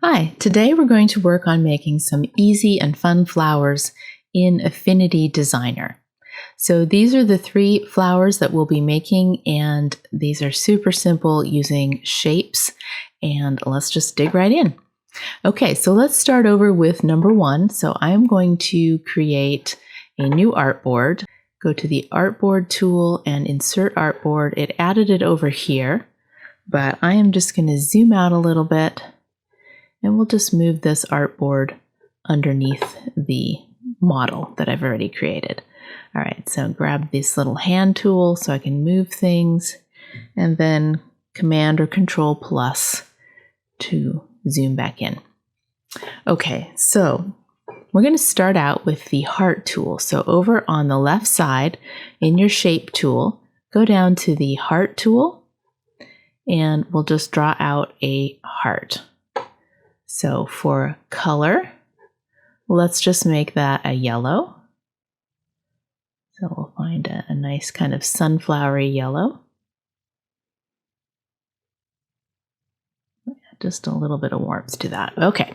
Hi, today we're going to work on making some easy and fun flowers in Affinity Designer. So these are the 3 flowers that we'll be making, and these are super simple using shapes, and let's just dig right in. Okay, so let's start over with number 1. So I am going to create a new artboard. Go to the artboard tool and insert artboard. It added it over here, but I am just going to zoom out a little bit. And we'll just move this artboard underneath the model that I've already created. All right, so grab this little hand tool so I can move things, and then Command or Control plus to zoom back in. Okay, so we're going to start out with the heart tool. So over on the left side in your shape tool, go down to the heart tool, and we'll just draw out a heart. So for color, let's just make that a yellow. So we'll find a nice kind of sunflowery yellow. Just a little bit of warmth to that. Okay,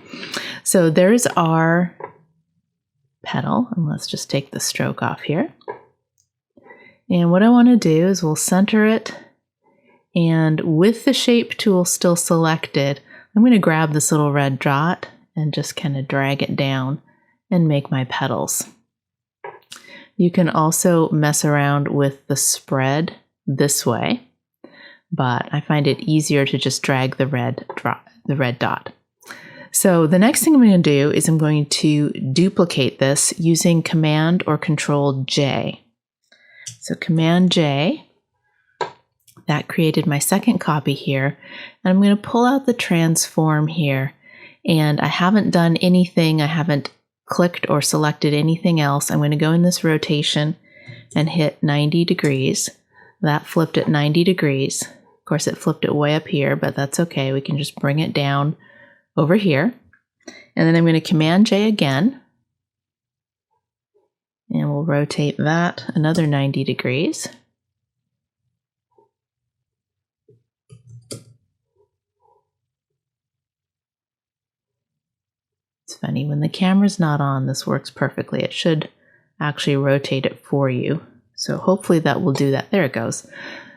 so there's our petal, and let's just take the stroke off here. And what I want to do is we'll center it, and with the shape tool still selected, I'm going to grab this little red dot and just kind of drag it down and make my petals. You can also mess around with the spread this way, but I find it easier to just drag the red dot. So the next thing I'm going to do is I'm going to duplicate this using Command or Control J. So Command J. That created my second copy here. And I'm going to pull out the transform here. And I haven't done anything. I haven't clicked or selected anything else. I'm going to go in this rotation and hit 90 degrees. That flipped it 90 degrees. Of course, it flipped it way up here, but that's okay. We can just bring it down over here. And then I'm going to Command J again. And we'll rotate that another 90 degrees. It's funny, when the camera's not on, this works perfectly. It should actually rotate it for you. So hopefully that will do that. There it goes.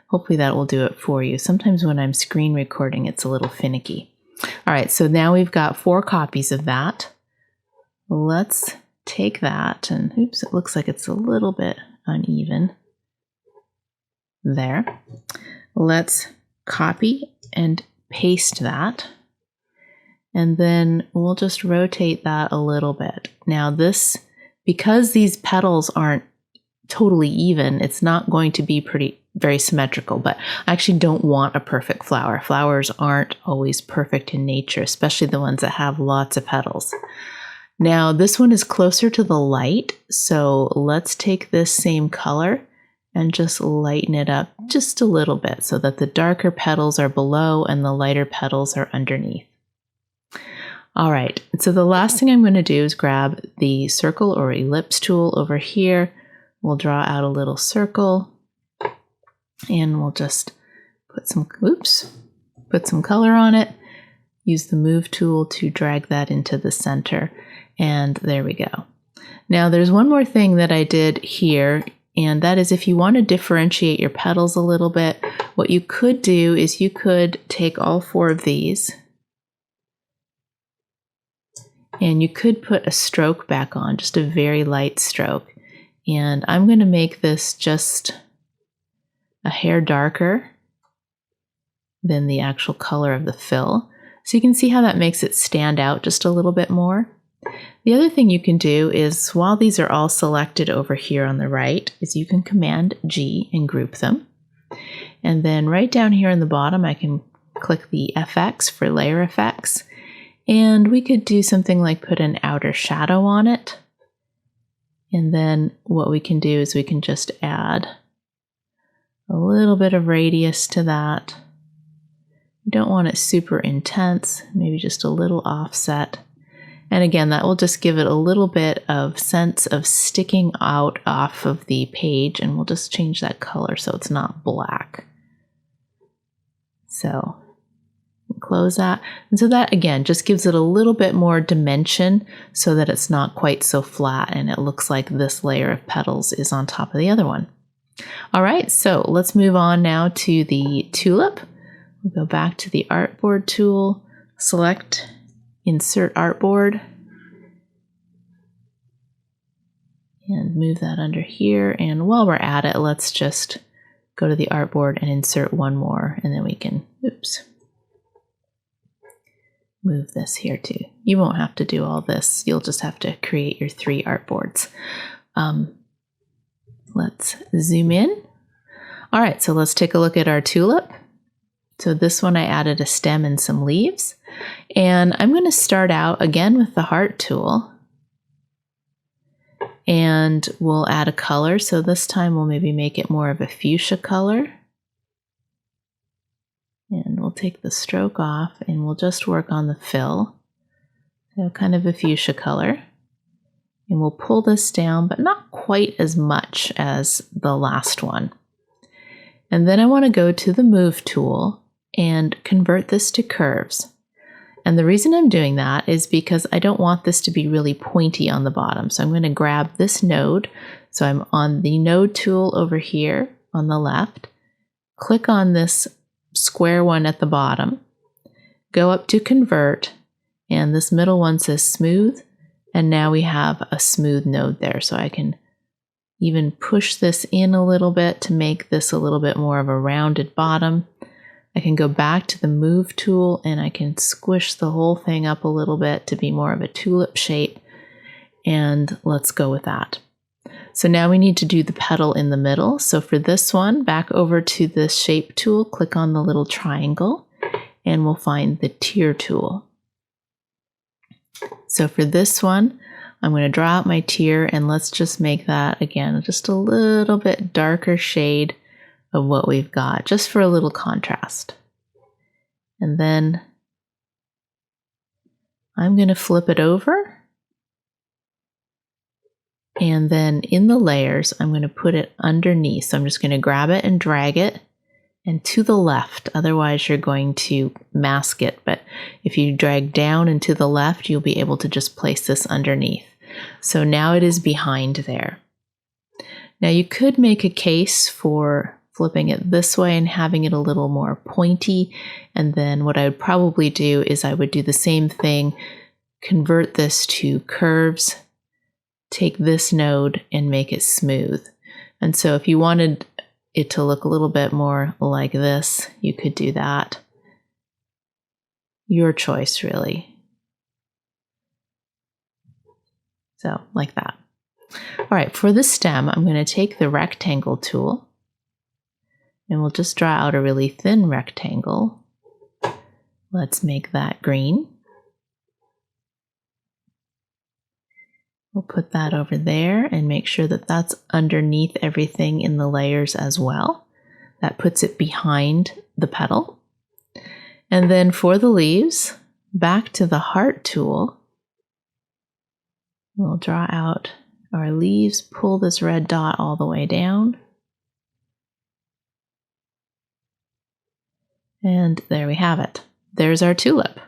Hopefully that will do it for you. Sometimes when I'm screen recording, it's a little finicky. All right, so now we've got 4 copies of that. Let's take that and, oops, it looks like it's a little bit uneven. There. Let's copy and paste that. And then we'll just rotate that a little bit. Now this, because these petals aren't totally even, it's not going to be very symmetrical, but I actually don't want a perfect flower. Flowers aren't always perfect in nature, especially the ones that have lots of petals. Now this one is closer to the light, so let's take this same color and just lighten it up just a little bit so that the darker petals are below and the lighter petals are underneath. All right, so the last thing I'm going to do is grab the circle or ellipse tool over here. We'll draw out a little circle, and we'll just put some color on it. Use the move tool to drag that into the center, and there we go. Now there's one more thing that I did here, and that is if you want to differentiate your petals a little bit, what you could do is you could take all 4 of these, and you could put a stroke back on, just a very light stroke. And I'm going to make this just a hair darker than the actual color of the fill. So you can see how that makes it stand out just a little bit more. The other thing you can do is, while these are all selected over here on the right, is you can Command G and group them. And then right down here in the bottom, I can click the FX for layer effects. And we could do something like put an outer shadow on it. And then what we can do is we can just add a little bit of radius to that. You don't want it super intense, maybe just a little offset. And again, that will just give it a little bit of sense of sticking out off of the page, and we'll just change that color so it's not black. So Close that. And so that again just gives it a little bit more dimension so that it's not quite so flat and it looks like this layer of petals is on top of the other one. All right, so let's move on now to the tulip. We'll go back to the artboard tool, select Insert Artboard, and move that under here. And while we're at it, let's just go to the artboard and insert one more, and then we can, oops, move this here too. You won't have to do all this. You'll just have to create your 3 artboards. Let's zoom in. All right, so let's take a look at our tulip. So this one I added a stem and some leaves. And I'm going to start out again with the heart tool. And we'll add a color. So this time we'll maybe make it more of a fuchsia color. And we'll take the stroke off and we'll just work on the fill. So kind of a fuchsia color. And we'll pull this down, but not quite as much as the last one. And then I want to go to the Move tool and convert this to curves. And the reason I'm doing that is because I don't want this to be really pointy on the bottom. So I'm going to grab this node. So I'm on the node tool over here on the left. Click on this square one at the bottom. Go up to Convert. And this middle one says Smooth. And now we have a smooth node there. So I can even push this in a little bit to make this a little bit more of a rounded bottom. I can go back to the Move tool and I can squish the whole thing up a little bit to be more of a tulip shape. And let's go with that. So now we need to do the petal in the middle. So for this one, back over to the Shape tool, click on the little triangle, and we'll find the Tier tool. So for this one, I'm going to draw out my tier and let's just make that, again, just a little bit darker shade of what we've got, just for a little contrast. And then I'm going to flip it over. And then in the layers, I'm going to put it underneath. So I'm just going to grab it and drag it and to the left. Otherwise, you're going to mask it. But if you drag down and to the left, you'll be able to just place this underneath. So now it is behind there. Now you could make a case for flipping it this way and having it a little more pointy. And then what I would probably do is I would do the same thing, convert this to curves, take this node and make it smooth. And so if you wanted it to look a little bit more like this, you could do that. Your choice, really. So like that. All right, for the stem, I'm going to take the rectangle tool and we'll just draw out a really thin rectangle. Let's make that green. We'll put that over there and make sure that that's underneath everything in the layers as well. That puts it behind the petal. And then for the leaves, back to the heart tool, we'll draw out our leaves, pull this red dot all the way down. And there we have it. There's our tulip.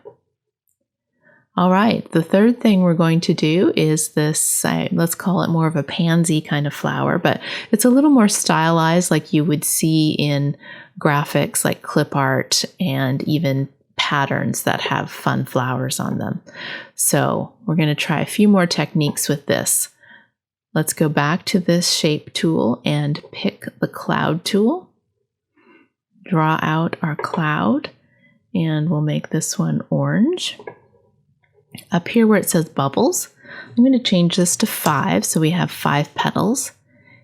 All right, the third thing we're going to do is this, let's call it more of a pansy kind of flower, but it's a little more stylized like you would see in graphics like clip art and even patterns that have fun flowers on them. So we're going to try a few more techniques with this. Let's go back to this shape tool and pick the cloud tool. Draw out our cloud and we'll make this one orange. Up here where it says bubbles, I'm going to change this to 5 so we have 5 petals.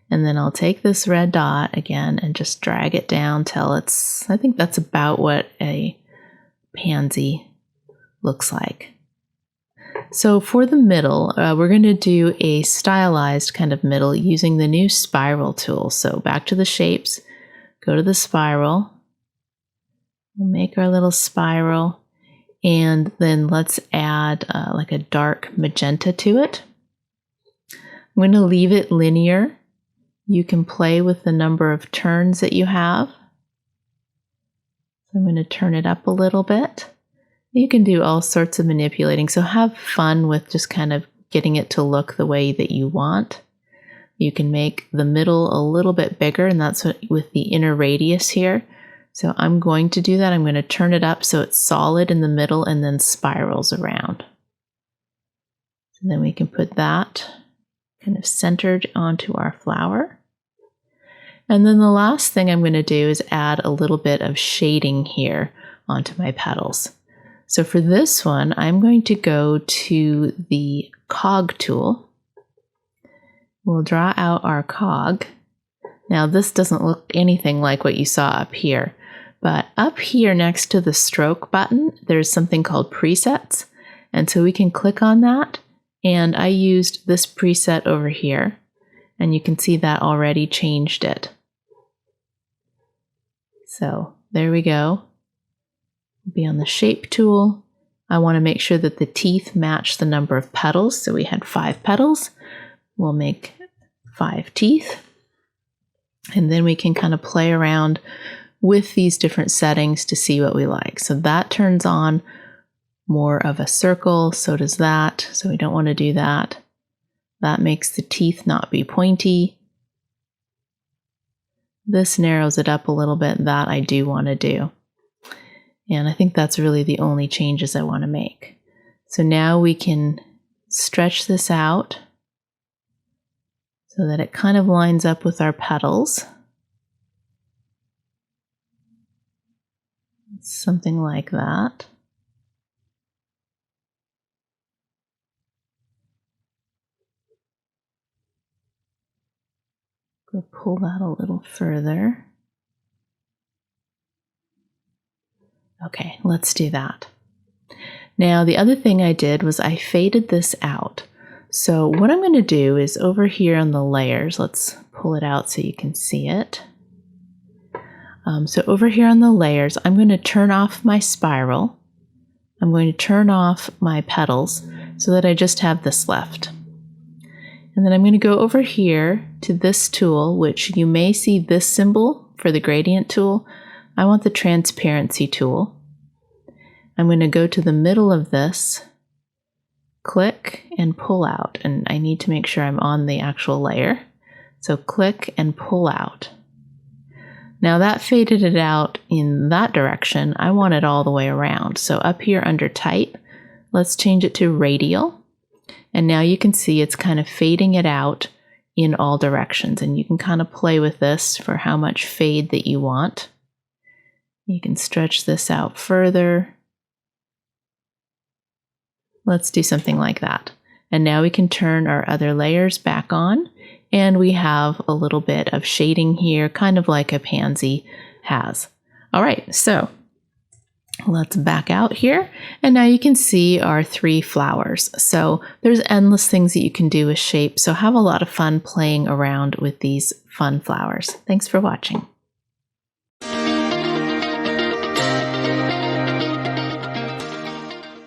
And then I'll take this red dot again and just drag it down till it's, I think that's about what a pansy looks like. So for the middle, we're going to do a stylized kind of middle using the new spiral tool. So back to the shapes, go to the spiral, we'll make our little spiral. And then let's add like a dark magenta to it. I'm going to leave it linear. You can play with the number of turns that you have. I'm going to turn it up a little bit. You can do all sorts of manipulating, so have fun with just kind of getting it to look the way that you want. You can make the middle a little bit bigger, and that's what, with the inner radius here. So I'm going to do that. I'm going to turn it up so it's solid in the middle and then spirals around. And then we can put that kind of centered onto our flower. And then the last thing I'm going to do is add a little bit of shading here onto my petals. So for this one, I'm going to go to the cog tool. We'll draw out our cog. Now this doesn't look anything like what you saw up here, but up here next to the stroke button, there's something called presets. And so we can click on that. And I used this preset over here, and you can see that already changed it. So there we go. Be on the shape tool. I want to make sure that the teeth match the number of petals. So we had 5 petals. We'll make 5 teeth. And then we can kind of play around with these different settings to see what we like. So that turns on more of a circle, so does that. So we don't want to do that. That makes the teeth not be pointy. This narrows it up a little bit. That I do want to do. And I think that's really the only changes I want to make. So now we can stretch this out so that it kind of lines up with our petals. Something like that. Go pull that a little further. Okay, let's do that. Now, the other thing I did was I faded this out. So what I'm going to do is over here on the layers, let's pull it out so you can see it. So over here on the layers, I'm going to turn off my spiral. I'm going to turn off my petals so that I just have this left. And then I'm going to go over here to this tool, which you may see this symbol for the gradient tool. I want the transparency tool. I'm going to go to the middle of this, click and pull out. And I need to make sure I'm on the actual layer. So click and pull out. Now that faded it out in that direction. I want it all the way around. So up here under type, let's change it to radial. And now you can see it's kind of fading it out in all directions. And you can kind of play with this for how much fade that you want. You can stretch this out further. Let's do something like that. And now we can turn our other layers back on. And we have a little bit of shading here, kind of like a pansy has. All right, so let's back out here. And now you can see our 3 flowers. So there's endless things that you can do with shape. So have a lot of fun playing around with these fun flowers. Thanks for watching.